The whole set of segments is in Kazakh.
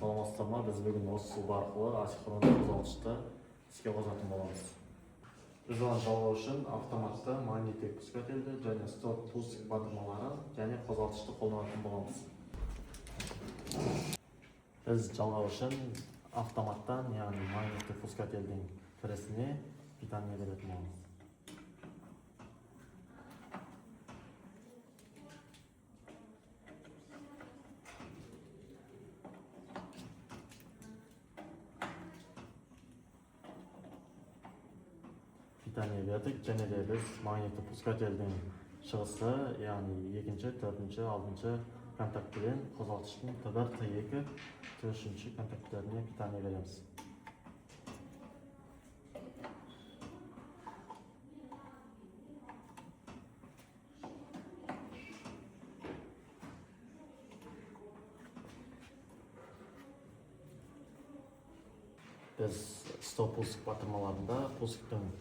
Саламатсыздар ма? Biz бүгін осы сұлба арқылы асинхронды қозғалтқышты іске қосатын боламыз. Біз оны жалғау үшін автоматты магниттік пускательді және стоп пуск батырмалары және қозғалтқышты қолданатын боламыз. Біз жалғау үшін автоматтан, яғни магниттік пускательдің кірісіне питание беретін боламыз. Питание бердік, және де біз магниттік пускательдің шығысы, яғни 2-ші, 4-ші, 6-ші контактіден қозғалтқыштың Т1, Т2, Т3 контактілеріне питание береміз. Біз стоп пуск батырмаларында пусктың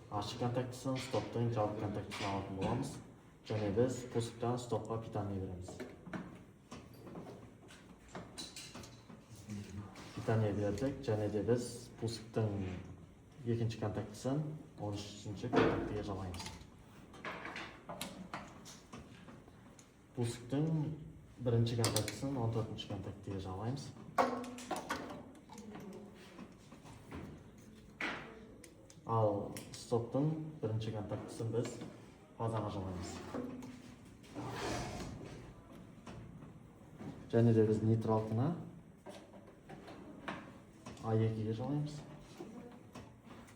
ашық контактісін, стоптың жабық контактісін алатын боламыз. Және біз пусктан стопқа питание береміз. Питание бердік, және де біз пусктың 2-ші контактісін 13-ші контактіге жалғаймыз. Пусктың 1-ші контактісін 14-ші контактіге жалғаймыз. Ал стоптың 1-ші контактісін біз фазаға жалғаймыз. Және де біз нейтралканы А2-ге жалғаймыз.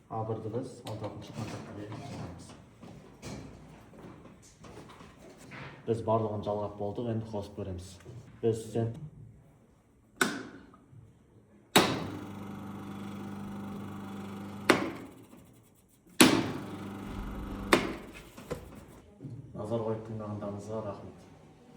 А1-ді біз 14-ші контактіге жалғаймыз. Біз барлығын жалғап болдық, енді қосып көреміз. Біз назар қойып тыңдағандарыңызға рахмет.